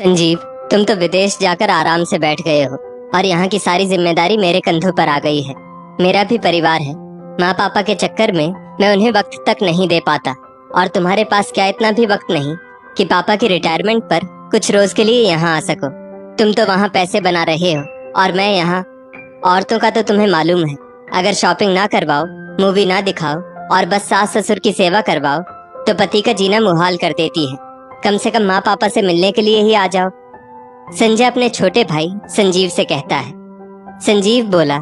संजीव, तुम तो विदेश जाकर आराम से बैठ गए हो और यहाँ की सारी जिम्मेदारी मेरे कंधों पर आ गई है। मेरा भी परिवार है। माँ पापा के चक्कर में मैं उन्हें वक्त तक नहीं दे पाता और तुम्हारे पास क्या इतना भी वक्त नहीं कि पापा की रिटायरमेंट पर कुछ रोज के लिए यहाँ आ सको। तुम तो वहाँ पैसे बना रहे हो और मैं यहाँ। औरतों का तो तुम्हें मालूम है, अगर शॉपिंग ना करवाओ, मूवी ना दिखाओ और बस सास ससुर की सेवा करवाओ तो पति का जीना मुहाल कर देती है। कम से कम माँ पापा से मिलने के लिए ही आ जाओ। संजय अपने छोटे भाई संजीव से कहता है। संजीव बोला,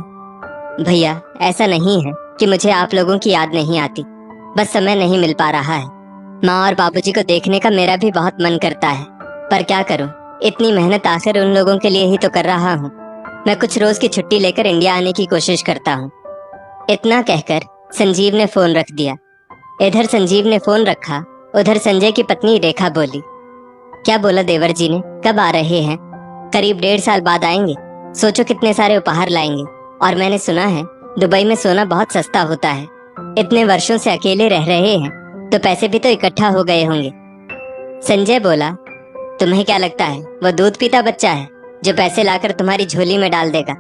भैया ऐसा नहीं है कि मुझे आप लोगों की याद नहीं आती, बस समय नहीं मिल पा रहा है। माँ और बाबूजी को देखने का मेरा भी बहुत मन करता है, पर क्या करूँ, इतनी मेहनत आखिर उन लोगों के लिए ही तो कर रहा हूँ। मैं कुछ रोज की छुट्टी लेकर इंडिया आने की कोशिश करता हूँ। इतना कहकर संजीव ने फोन रख दिया। इधर संजीव ने फोन रखा, उधर संजय की पत्नी रेखा बोली, क्या बोला देवर जी ने, कब आ रहे हैं? करीब 1.5 साल बाद आएंगे। सोचो कितने सारे उपहार लाएंगे। और मैंने सुना है दुबई में सोना बहुत सस्ता होता है। इतने वर्षों से अकेले रह रहे हैं तो पैसे भी तो इकट्ठा हो गए होंगे। संजय बोला, तुम्हें क्या लगता है वो दूध पीता बच्चा है जो पैसे लाकर तुम्हारी झोली में डाल देगा?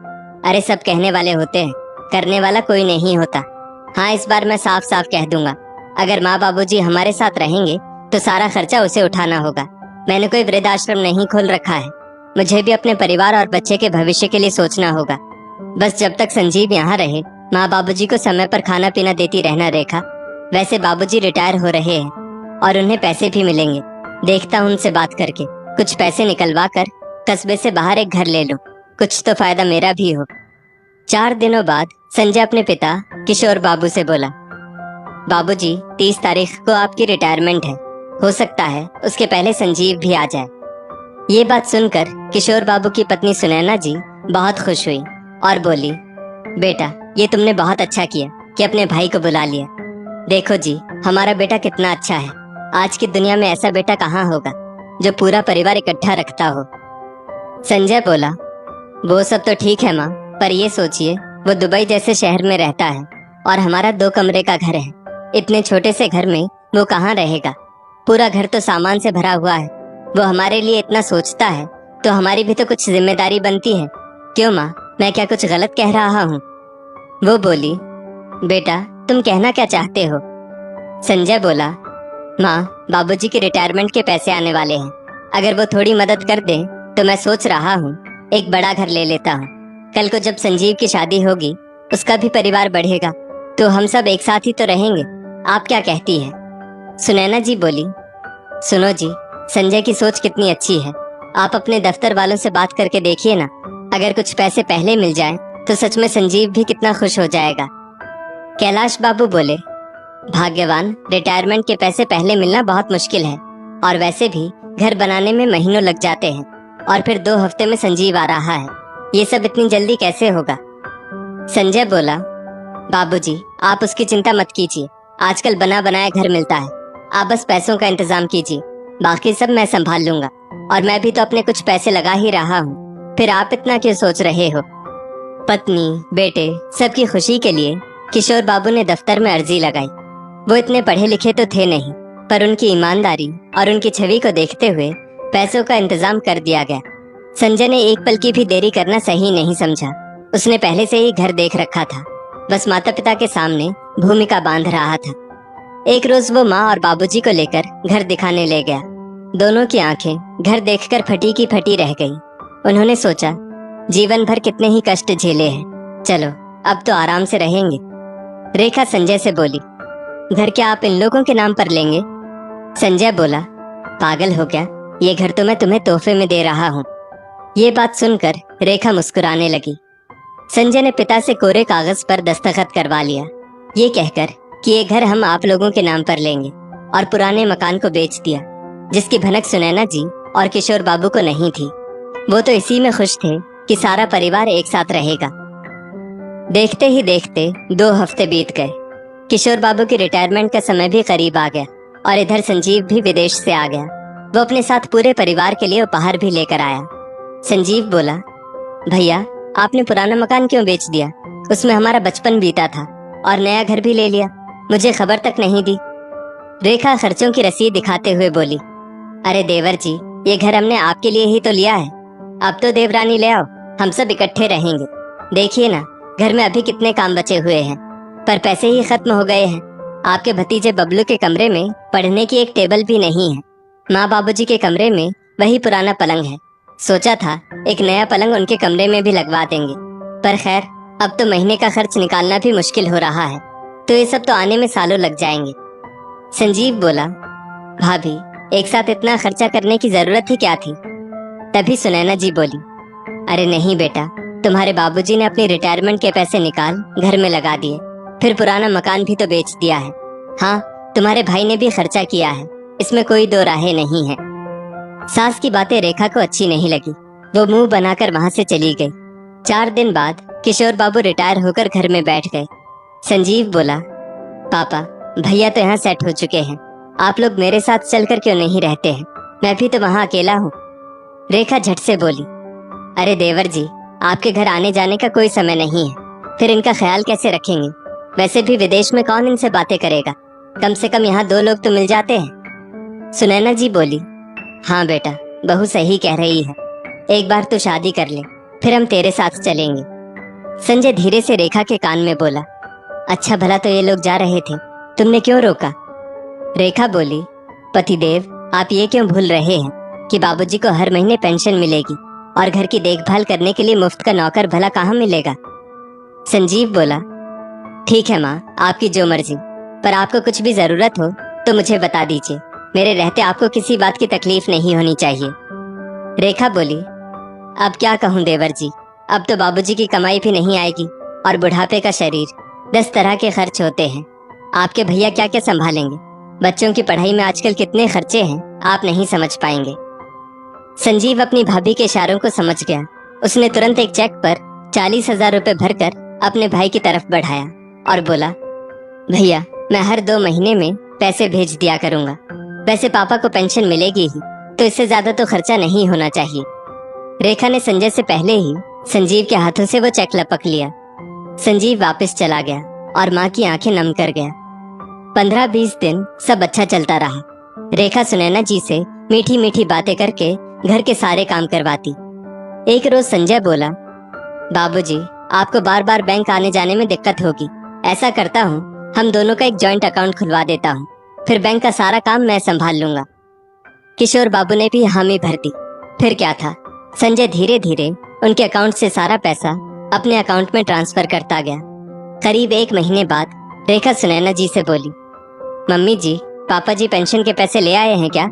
अरे सब कहने वाले होते हैं, करने वाला कोई नहीं होता। हाँ, इस बार मैं साफ साफ कह दूंगा, अगर माँ बाबूजी हमारे साथ रहेंगे तो सारा खर्चा उसे उठाना होगा। मैंने कोई वृद्धाश्रम नहीं खोल रखा है। मुझे भी अपने परिवार और बच्चे के भविष्य के लिए सोचना होगा। बस जब तक संजीव यहाँ रहे, माँ बाबूजी को समय पर खाना पीना देती रहना रेखा। वैसे बाबूजी रिटायर हो रहे हैं और उन्हें पैसे भी मिलेंगे। देखता हूँ उनसे बात करके कुछ पैसे निकलवा कर कस्बे से बाहर एक घर ले लूं, कुछ तो फायदा मेरा भी हो। 4 दिनों बाद संजय अपने पिता किशोर बाबू से बोला, बाबूजी 30 तारीख को आपकी रिटायरमेंट है, हो सकता है उसके पहले संजीव भी आ जाए। ये बात सुनकर किशोर बाबू की पत्नी सुनैना जी बहुत खुश हुई और बोली, बेटा ये तुमने बहुत अच्छा किया कि अपने भाई को बुला लिया। देखो जी, हमारा बेटा कितना अच्छा है। आज की दुनिया में ऐसा बेटा कहाँ होगा जो पूरा परिवार इकट्ठा रखता हो। संजय बोला, वो सब तो ठीक है माँ, पर ये सोचिए वो दुबई जैसे शहर में रहता है और हमारा 2 कमरे का घर है। इतने छोटे से घर में वो कहाँ रहेगा? पूरा घर तो सामान से भरा हुआ है। वो हमारे लिए इतना सोचता है तो हमारी भी तो कुछ जिम्मेदारी बनती है। क्यों माँ, मैं क्या कुछ गलत कह रहा हूँ? वो बोली, बेटा तुम कहना क्या चाहते हो? संजय बोला, माँ बाबूजी की रिटायरमेंट के पैसे आने वाले हैं। अगर वो थोड़ी मदद कर दे तो मैं सोच रहा हूँ एक बड़ा घर ले लेता हूँ। कल को जब संजीव की शादी होगी, उसका भी परिवार बढ़ेगा तो हम सब एक साथ ही तो रहेंगे। आप क्या कहती है? सुनैना जी बोली, सुनो जी, संजय की सोच कितनी अच्छी है। आप अपने दफ्तर वालों से बात करके देखिए ना, अगर कुछ पैसे पहले मिल जाएं तो सच में संजीव भी कितना खुश हो जाएगा। कैलाश बाबू बोले, भाग्यवान, रिटायरमेंट के पैसे पहले मिलना बहुत मुश्किल है और वैसे भी घर बनाने में महीनों लग जाते हैं और फिर 2 हफ्ते में संजीव आ रहा है। ये सब इतनी जल्दी कैसे होगा? संजय बोला, बाबूजी आप उसकी चिंता मत कीजिए, आजकल बना बनाया घर मिलता है। आप बस पैसों का इंतजाम कीजिए, बाकी सब मैं संभाल लूंगा। और मैं भी तो अपने कुछ पैसे लगा ही रहा हूँ, फिर आप इतना क्यों सोच रहे हो? पत्नी, बेटे सबकी खुशी के लिए किशोर बाबू ने दफ्तर में अर्जी लगाई। वो इतने पढ़े लिखे तो थे नहीं, पर उनकी ईमानदारी और उनकी छवि को देखते हुए पैसों का इंतजाम कर दिया गया। संजय ने एक पल की भी देरी करना सही नहीं समझा। उसने पहले से ही घर देख रखा था, बस माता पिता के सामने भूमिका बांध रहा था। एक रोज वो माँ और बाबूजी को लेकर घर दिखाने ले गया। दोनों की आंखें घर देखकर फटी की फटी रह गई। उन्होंने सोचा, जीवन भर कितने ही कष्ट झेले हैं, चलो अब तो आराम से रहेंगे। रेखा संजय से बोली, घर क्या आप इन लोगों के नाम पर लेंगे? संजय बोला, पागल हो क्या, ये घर तो मैं तुम्हें तोहफे में दे रहा हूँ। ये बात सुनकर रेखा मुस्कुराने लगी। संजय ने पिता से कोरे कागज पर दस्तखत करवा लिया, ये कहकर कि ये घर हम आप लोगों के नाम पर लेंगे, और पुराने मकान को बेच दिया, जिसकी भनक सुनैना जी और किशोर बाबू को नहीं थी। वो तो इसी में खुश थे कि सारा परिवार एक साथ रहेगा। देखते ही देखते 2 हफ्ते बीत गए। किशोर बाबू की रिटायरमेंट का समय भी करीब आ गया और इधर संजीव भी विदेश से आ गया। वो अपने साथ पूरे परिवार के लिए उपहार भी लेकर आया। संजीव बोला, भैया आपने पुराना मकान क्यों बेच दिया? उसमें हमारा बचपन बीता था और नया घर भी ले लिया, मुझे खबर तक नहीं दी। रेखा खर्चों की रसीद दिखाते हुए बोली, अरे देवर जी, ये घर हमने आपके लिए ही तो लिया है। अब तो देवरानी ले आओ, हम सब इकट्ठे रहेंगे। देखिए ना, घर में अभी कितने काम बचे हुए हैं, पर पैसे ही खत्म हो गए हैं। आपके भतीजे बबलू के कमरे में पढ़ने की एक टेबल भी नहीं है। माँ बाबूजी के कमरे में वही पुराना पलंग है। सोचा था एक नया पलंग उनके कमरे में भी लगवा देंगे, पर खैर अब तो महीने का खर्च निकालना भी मुश्किल हो रहा है, तो ये सब तो आने में सालों लग जाएंगे। संजीव बोला, भाभी एक साथ इतना खर्चा करने की जरूरत ही क्या थी? तभी सुनैना जी बोली, अरे नहीं बेटा, तुम्हारे बाबूजी ने अपनी रिटायरमेंट के पैसे निकाल घर में लगा दिए, फिर पुराना मकान भी तो बेच दिया है। हाँ, तुम्हारे भाई ने भी खर्चा किया है, इसमें कोई दो राहें नहीं है। सास की बातें रेखा को अच्छी नहीं लगी। वो मुंह बनाकर वहां से चली गई। 4 दिन बाद किशोर बाबू रिटायर होकर घर में बैठ गए। संजीव बोला, पापा भैया तो यहाँ सेट हो चुके हैं, आप लोग मेरे साथ चलकर क्यों नहीं रहते हैं? मैं भी तो वहाँ अकेला हूँ। रेखा झट से बोली, अरे देवर जी, आपके घर आने जाने का कोई समय नहीं है, फिर इनका ख्याल कैसे रखेंगे? वैसे भी विदेश में कौन इनसे बातें करेगा? कम से कम यहाँ 2 लोग तो मिल जाते हैं। सुनैना जी बोली, हाँ बेटा, बहू सही कह रही है, एक बार तो शादी कर ले, फिर हम तेरे साथ चलेंगे। संजय धीरे से रेखा के कान में बोला, अच्छा भला तो ये लोग जा रहे थे, तुमने क्यों रोका? रेखा बोली, पतिदेव आप ये क्यों भूल रहे हैं कि बाबूजी को हर महीने पेंशन मिलेगी और घर की देखभाल करने के लिए मुफ्त का नौकर भला कहाँ मिलेगा? संजीव बोला, ठीक है माँ, आपकी जो मर्जी, पर आपको कुछ भी जरूरत हो तो मुझे बता दीजिए, मेरे रहते आपको किसी बात की तकलीफ नहीं होनी चाहिए। रेखा बोली, अब क्या कहूँ देवर जी, अब तो बाबूजी की कमाई भी नहीं आएगी और बुढ़ापे का शरीर, 10 तरह के खर्च होते हैं। आपके भैया क्या क्या संभालेंगे? बच्चों की पढ़ाई में आजकल कितने खर्चे हैं, आप नहीं समझ पाएंगे। संजीव अपनी भाभी के इशारों को समझ गया। उसने तुरंत एक चेक पर 40,000 रुपए भरकर अपने भाई की तरफ बढ़ाया और बोला, भैया मैं हर 2 महीने में पैसे भेज दिया करूंगा। वैसे पापा को पेंशन मिलेगी ही, तो इससे ज्यादा तो खर्चा नहीं होना चाहिए। रेखा ने संजय से पहले ही संजीव के हाथों से वो चेक लपक लिया। संजीव वापस चला गया और माँ की आंखें नम कर गया। 15-20 दिन सब अच्छा चलता रहा। रेखा सुनैना जी से मीठी मीठी बातें करके घर के सारे काम करवाती। एक रोज संजय बोला, बाबूजी आपको बार बार बैंक आने जाने में दिक्कत होगी, ऐसा करता हूँ हम दोनों का एक जॉइंट अकाउंट खुलवा देता हूँ, फिर बैंक का सारा काम मैं संभाल लूंगा। किशोर बाबू ने भी हामी भर दी। फिर क्या था, संजय धीरे धीरे उनके अकाउंट से सारा पैसा अपने अकाउंट में ट्रांसफर करता गया। करीब 1 महीने बाद रेखा सुनैना जी से बोली, मम्मी जी पापा जी पेंशन के पैसे ले आए हैं क्या?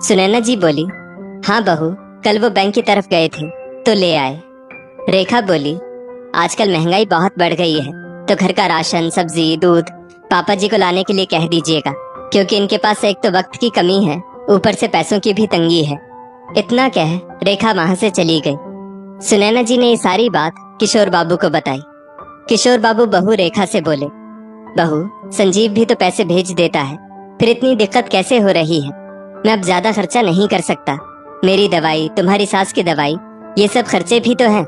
सुनैना जी बोली, हाँ बहू, कल वो बैंक की तरफ गए थे तो ले आए। रेखा बोली, आजकल महंगाई बहुत बढ़ गई है, तो घर का राशन, सब्जी, दूध पापा जी को लाने के लिए कह दीजिएगा, क्योंकि इनके पास एक तो वक्त की कमी है, ऊपर से पैसों की भी तंगी है। इतना कह रेखा वहां से चली गई। सुनैना जी ने ये सारी बात किशोर बाबू को बताई। किशोर बाबू बहू रेखा से बोले, बहू संजीव भी तो पैसे भेज देता है, फिर इतनी दिक्कत कैसे हो रही है? मैं अब ज्यादा खर्चा नहीं कर सकता, मेरी दवाई, तुम्हारी सास की दवाई, ये सब खर्चे भी तो हैं।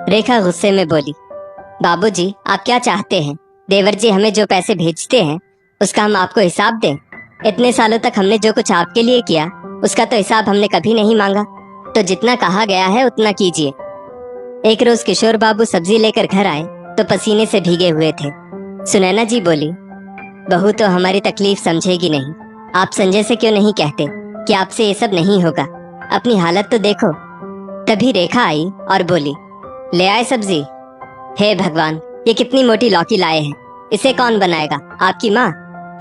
रेखा गुस्से में बोली, बाबूजी आप क्या चाहते हैं? देवर जी हमें जो पैसे भेजते हैं उसका हम आपको हिसाब दें? इतने सालों तक हमने जो कुछ आपके लिए किया उसका तो हिसाब हमने कभी नहीं मांगा, तो जितना कहा गया है उतना कीजिए। एक रोज किशोर बाबू सब्जी लेकर घर आए तो पसीने से भीगे हुए थे। सुनैना जी बोली, बहू तो हमारी तकलीफ समझेगी नहीं, आप संजय से क्यों नहीं कहते कि आपसे ये सब नहीं होगा? अपनी हालत तो देखो। तभी रेखा आई और बोली, ले आए सब्जी? हे भगवान, ये कितनी मोटी लौकी लाए हैं, इसे कौन बनाएगा? आपकी माँ?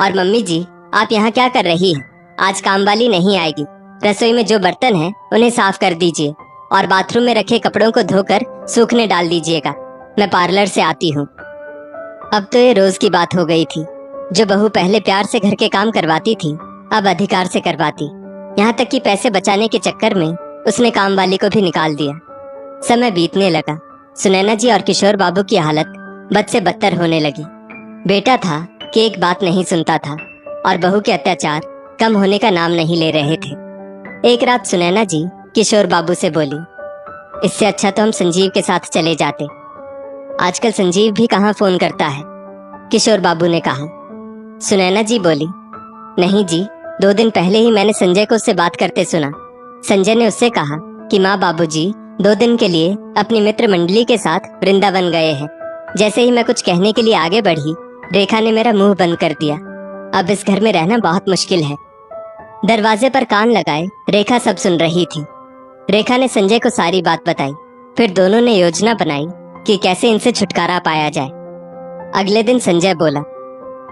और मम्मी जी आप यहाँ क्या कर रही है? आज काम वाली नहीं आएगी, रसोई में जो बर्तन हैं उन्हें साफ कर दीजिए और बाथरूम में रखे कपड़ों को धोकर सूखने डाल दीजिएगा, मैं पार्लर से आती हूँ। अब तो ये रोज की बात हो गई थी। जो बहू पहले प्यार से घर के काम करवाती थी अब अधिकार से करवाती। यहाँ तक कि पैसे बचाने के चक्कर में उसने काम वाली को भी निकाल दिया। समय बीतने लगा। सुनैना जी और किशोर बाबू की हालत बद से बदतर होने लगी। बेटा था कि एक बात नहीं सुनता था और बहू के अत्याचार कम होने का नाम नहीं ले रहे थे। एक रात सुनैना जी किशोर बाबू से बोली, इससे अच्छा तो हम संजीव के साथ चले जाते। आजकल संजीव भी कहाँ फोन करता है? किशोर बाबू ने कहा। सुनैना जी बोली, नहीं जी, 2 दिन पहले ही मैंने संजय को उससे बात करते सुना। संजय ने उससे कहा कि माँ बाबूजी 2 दिन के लिए अपनी मित्र मंडली के साथ वृंदावन गए हैं। जैसे ही मैं कुछ कहने के लिए आगे बढ़ी, रेखा ने मेरा मुंह बंद कर दिया। अब इस घर में रहना बहुत मुश्किल है। दरवाजे पर कान लगाए रेखा सब सुन रही थी। रेखा ने संजय को सारी बात बताई। फिर दोनों ने योजना बनाई कि कैसे इनसे छुटकारा पाया जाए। अगले दिन संजय बोला,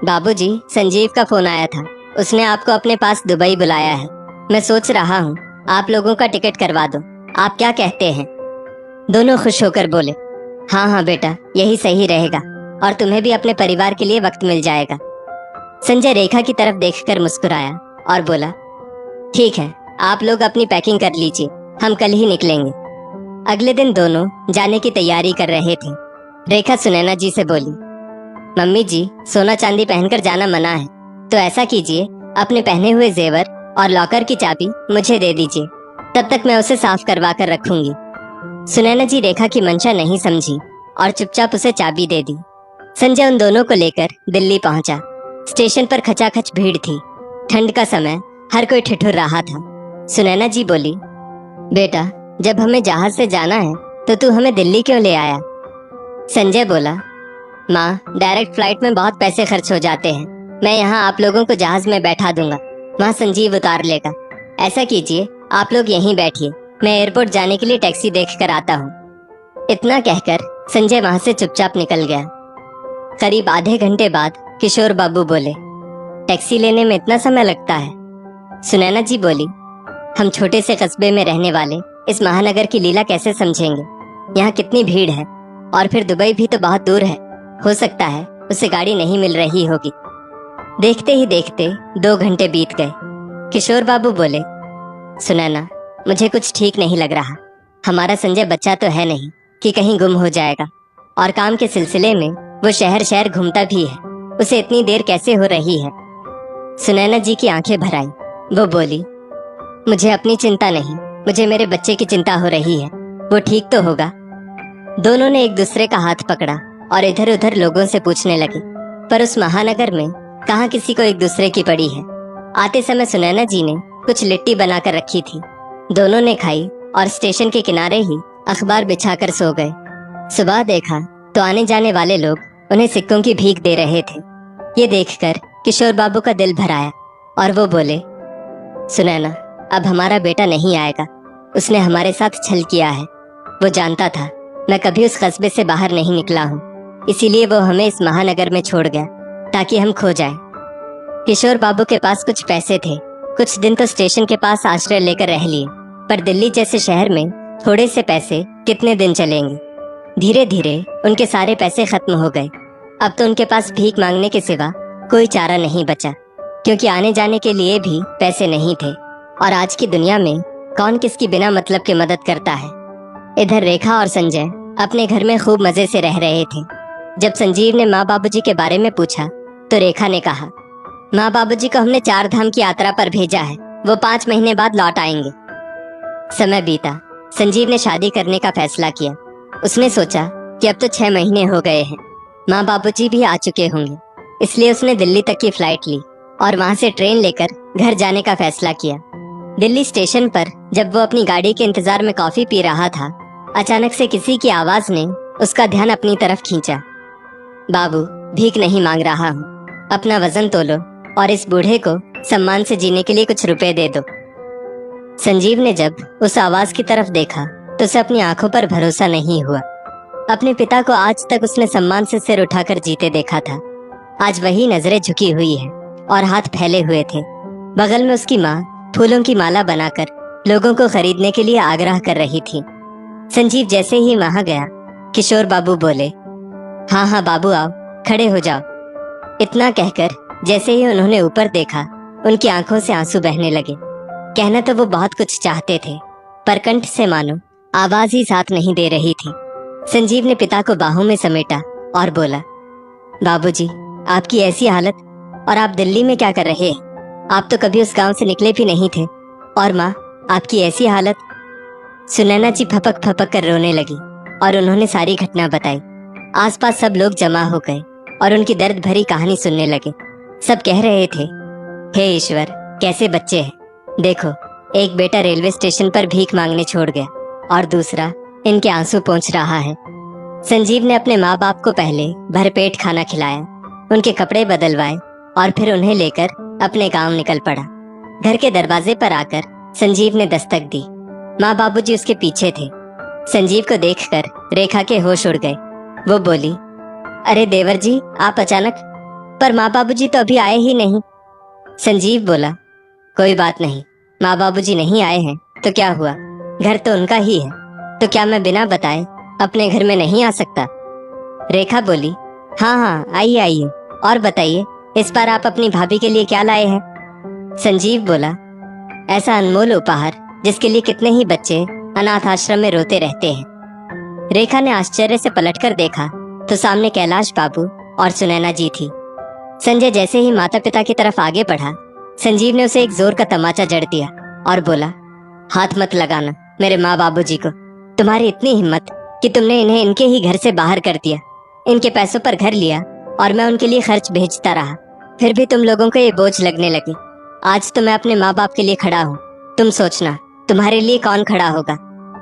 बाबूजी, संजीव का फोन आया था। उसने आपको अपने पास दुबई बुलाया है। मैं सोच रहा हूँ आप लोगों का टिकट करवा दो। आप क्या कहते हैं? दोनों खुश होकर बोले, हाँ हाँ बेटा, यही सही रहेगा और तुम्हें भी अपने परिवार के लिए वक्त मिल जाएगा। संजय रेखा की तरफ देखकर मुस्कुराया और बोला, ठीक है, आप लोग अपनी पैकिंग कर लीजिए, हम कल ही निकलेंगे। अगले दिन दोनों जाने की तैयारी कर रहे थे। रेखा सुनैना जी से बोली, मम्मी जी, सोना चांदी पहनकर जाना मना है, तो ऐसा कीजिए, अपने पहने हुए जेवर और लॉकर की चाबी मुझे दे दीजिए, तब तक मैं उसे साफ करवा कर रखूंगी। सुनैना जी रेखा की मंशा नहीं समझी और चुपचाप उसे चाबी दे दी। संजय उन दोनों को लेकर दिल्ली पहुंचा। स्टेशन पर खचाखच भीड़ थी। ठंड का समय, हर कोई ठिठुर रहा था। सुनैना जी बोली, बेटा, जब हमें जहाज से जाना है तो तू हमें दिल्ली क्यों ले आया? संजय बोला, माँ, डायरेक्ट फ्लाइट में बहुत पैसे खर्च हो जाते हैं। मैं यहाँ आप लोगों को जहाज में बैठा दूंगा, वहाँ संजीव उतार लेगा। ऐसा कीजिए, आप लोग यहीं बैठिए, मैं एयरपोर्ट जाने के लिए टैक्सी देख कर आता हूँ। इतना कहकर संजय वहाँ से चुपचाप निकल गया। करीब आधे घंटे बाद किशोर बाबू बोले, टैक्सी लेने में इतना समय लगता है? सुनैना जी बोली, हम छोटे से कस्बे में रहने वाले इस महानगर की लीला कैसे समझेंगे? यहाँ कितनी भीड़ है, और फिर दुबई भी तो बहुत दूर है। हो सकता है उसे गाड़ी नहीं मिल रही होगी। देखते ही देखते 2 घंटे बीत गए। किशोर बाबू बोले, सुनैना, मुझे कुछ ठीक नहीं लग रहा। हमारा संजय बच्चा तो है नहीं कि कहीं गुम हो जाएगा, और काम के सिलसिले में वो शहर शहर घूमता भी है। उसे इतनी देर कैसे हो रही है? सुनैना जी की आंखें भर आई। वो बोली, मुझे अपनी चिंता नहीं, मुझे मेरे बच्चे की चिंता हो रही है। वो ठीक तो होगा। दोनों ने एक दूसरे का हाथ पकड़ा और इधर उधर लोगों से पूछने लगे, पर उस महानगर में कहाँ किसी को एक दूसरे की पड़ी है। आते समय सुनैना जी ने कुछ लिट्टी बनाकर रखी थी। दोनों ने खाई और स्टेशन के किनारे ही अखबार बिछाकर सो गए। सुबह देखा तो आने जाने वाले लोग उन्हें सिक्कों की भीख दे रहे थे। ये देखकर किशोर बाबू का दिल भर आया और वो बोले, सुनैना, अब हमारा बेटा नहीं आएगा। उसने हमारे साथ छल किया है। वो जानता था मैं कभी उस कस्बे से बाहर नहीं निकला हूँ, इसीलिए वो हमें इस महानगर में छोड़ गया ताकि हम खो जाएं। किशोर बाबू के पास कुछ पैसे थे। कुछ दिन तो स्टेशन के पास आश्रय लेकर रह लिए, पर दिल्ली जैसे शहर में थोड़े से पैसे कितने दिन चलेंगे। धीरे धीरे उनके सारे पैसे खत्म हो गए। अब तो उनके पास भीख मांगने के सिवा कोई चारा नहीं बचा, क्योंकि आने जाने के लिए भी पैसे नहीं थे। और आज की दुनिया में कौन किसकी बिना मतलब के मदद करता है। इधर रेखा और संजय अपने घर में खूब मजे से रह रहे थे। जब संजीव ने माँ बाबूजी के बारे में पूछा तो रेखा ने कहा, माँ बाबूजी को हमने 4 धाम की यात्रा पर भेजा है, वो 5 महीने बाद लौट आएंगे। समय बीता। संजीव ने शादी करने का फैसला किया। उसने सोचा कि अब तो 6 महीने हो गए हैं, माँ बाबूजी भी आ चुके होंगे, इसलिए उसने दिल्ली तक की फ्लाइट ली और वहां से ट्रेन लेकर घर जाने का फैसला किया। दिल्ली स्टेशन पर जब वो अपनी गाड़ी के इंतजार में कॉफी पी रहा था, अचानक से किसी की आवाज ने उसका ध्यान अपनी तरफ खींचा। बाबू, भीख नहीं मांग रहा हूँ, अपना वजन तोलो और इस बूढ़े को सम्मान से जीने के लिए कुछ रुपए दे दो। संजीव ने जब उस आवाज की तरफ देखा तो उसे अपनी आंखों पर भरोसा नहीं हुआ। अपने पिता को आज तक उसने सम्मान से सिर उठाकर जीते देखा था। आज वही नजरें झुकी हुई है और हाथ फैले हुए थे। बगल में उसकी माँ फूलों की माला बनाकर लोगों को खरीदने के लिए आग्रह कर रही थी। संजीव जैसे ही वहां गया, किशोर बाबू बोले, हाँ हाँ बाबू, आओ, खड़े हो जाओ। इतना कहकर जैसे ही उन्होंने ऊपर देखा, उनकी आंखों से आंसू बहने लगे। कहना तो वो बहुत कुछ चाहते थे, पर कंठ से मानो आवाज ही साथ नहीं दे रही थी। संजीव ने पिता को बाहों में समेटा और बोला, बाबूजी, आपकी ऐसी हालत, और आप दिल्ली में क्या कर रहे हैं? आप तो कभी उस गांव से निकले भी नहीं थे। और माँ, आपकी ऐसी हालत। सुनैना जी फपक फपक कर रोने लगी और उन्होंने सारी घटना बताई। आसपास सब लोग जमा हो गए और उनकी दर्द भरी कहानी सुनने लगे। सब कह रहे थे, हे ईश्वर, कैसे बच्चे हैं, देखो एक बेटा रेलवे स्टेशन पर भीख मांगने छोड़ गया और दूसरा इनके आंसू पोंछ रहा है। संजीव ने अपने माँ बाप को पहले भरपेट खाना खिलाया, उनके कपड़े बदलवाए और फिर उन्हें लेकर अपने गांव निकल पड़ा। घर के दरवाजे पर आकर संजीव ने दस्तक दी। माँ बाबूजी उसके पीछे थे। संजीव को देखकर रेखा के होश उड़ गए। वो बोली, अरे देवर जी, आप अचानक? पर माँ बाबूजी तो अभी आए ही नहीं। संजीव बोला, कोई बात नहीं, माँ बाबूजी नहीं आए हैं तो क्या हुआ, घर तो उनका ही है, तो क्या मैं बिना बताए अपने घर में नहीं आ सकता? रेखा बोली, हाँ हाँ, आइए आइए, और बताइए इस बार आप अपनी भाभी के लिए क्या लाए हैं? संजीव बोला, ऐसा अनमोल उपहार जिसके लिए कितने ही बच्चे अनाथ आश्रम में रोते रहते हैं। रेखा ने आश्चर्य से पलटकर देखा तो सामने कैलाश बाबू और सुनैना जी थी। संजय जैसे ही माता पिता की तरफ आगे बढ़ा, संजीव ने उसे एक जोर का तमाचा जड़ दिया और बोला, हाथ मत लगाना मेरे माँ बाबूजी को। तुम्हारी इतनी हिम्मत कि तुमने इन्हें इनके ही घर से बाहर कर दिया, इनके पैसों पर घर लिया और मैं उनके लिए खर्च भेजता रहा, फिर भी तुम लोगों को ये बोझ लगने लगी। आज तो मैं अपने माँ बाप के लिए खड़ा हूँ, तुम सोचना तुम्हारे लिए कौन खड़ा होगा।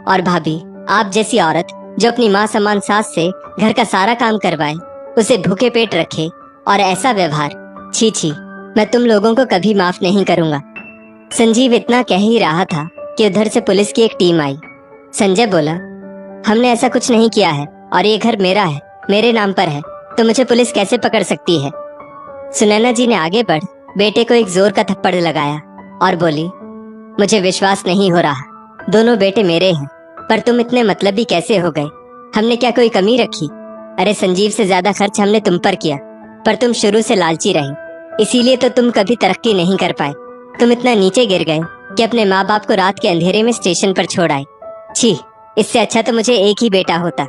और भाभी, आप जैसी औरत जो अपनी माँ समान सास से घर का सारा काम करवाए, उसे भूखे पेट रखे और ऐसा व्यवहार, छी छी, मैं तुम लोगों को कभी माफ नहीं करूंगा। संजीव इतना कह ही रहा था कि उधर से पुलिस की एक टीम आई। संजय बोला, हमने ऐसा कुछ नहीं किया है और ये घर मेरा है, मेरे नाम पर है, तो मुझे पुलिस कैसे पकड़ सकती है? सुनैना जी ने आगे बढ़ बेटे को एक जोर का थप्पड़ लगाया और बोली, मुझे विश्वास नहीं हो रहा, दोनों बेटे मेरे हैं, पर तुम इतने मतलबी कैसे हो गए? हमने क्या कोई कमी रखी? अरे संजीव से ज्यादा खर्च हमने तुम पर किया, पर तुम शुरू से लालची रही, इसीलिए तो तुम कभी तरक्की नहीं कर पाए। तुम इतना नीचे गिर गए कि अपने माँ बाप को रात के अंधेरे में स्टेशन पर छोड़ आए। छी, इससे अच्छा तो मुझे एक ही बेटा होता।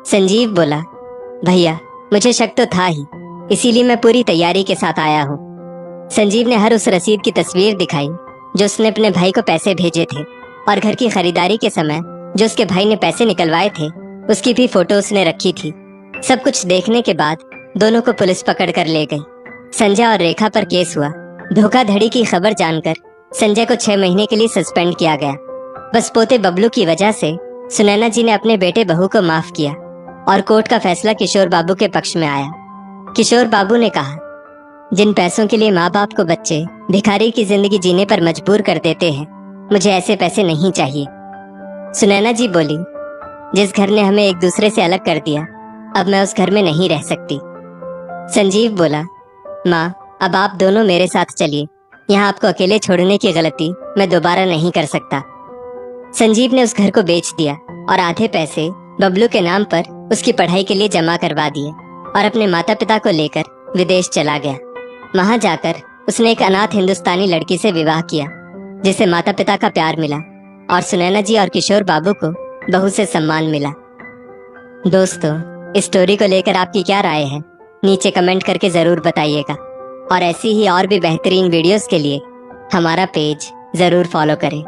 संजीव बोला, भैया मुझे शक तो था ही, इसीलिए मैं पूरी तैयारी के साथ आया हूँ। संजीव ने हर उस रसीद की तस्वीर दिखाई जो उसने अपने भाई को पैसे भेजे थे, और घर की खरीदारी के समय जो उसके भाई ने पैसे निकलवाए थे उसकी भी फोटो उसने रखी थी। सब कुछ देखने के बाद दोनों को पुलिस पकड़ कर ले गई। संजय और रेखा पर केस हुआ। धोखाधड़ी की खबर जानकर संजय को 6 महीने के लिए सस्पेंड किया गया। बस पोते बबलू की वजह से सुनैना जी ने अपने बेटे बहू को माफ किया और कोर्ट का फैसला किशोर बाबू के पक्ष में आया। किशोर बाबू ने कहा, जिन पैसों के लिए माँ बाप को बच्चे भिखारी की जिंदगी जीने पर मजबूर कर देते हैं, मुझे ऐसे पैसे नहीं चाहिए। सुनैना जी बोली, जिस घर ने हमें एक दूसरे से अलग कर दिया, अब मैं उस घर में नहीं रह सकती। संजीव बोला, माँ अब आप दोनों मेरे साथ चलिए, यहाँ आपको अकेले छोड़ने की गलती मैं दोबारा नहीं कर सकता। संजीव ने उस घर को बेच दिया और आधे पैसे बबलू के नाम पर उसकी पढ़ाई के लिए जमा करवा दिए और अपने माता पिता को लेकर विदेश चला गया। वहां जाकर उसने एक अनाथ हिंदुस्तानी लड़की से विवाह किया, जिसे माता पिता का प्यार मिला और सुनैना जी और किशोर बाबू को बहू से सम्मान मिला। दोस्तों, इस स्टोरी को लेकर आपकी क्या राय है? नीचे कमेंट करके जरूर बताइएगा और ऐसी ही और भी बेहतरीन वीडियोस के लिए हमारा पेज जरूर फॉलो करें।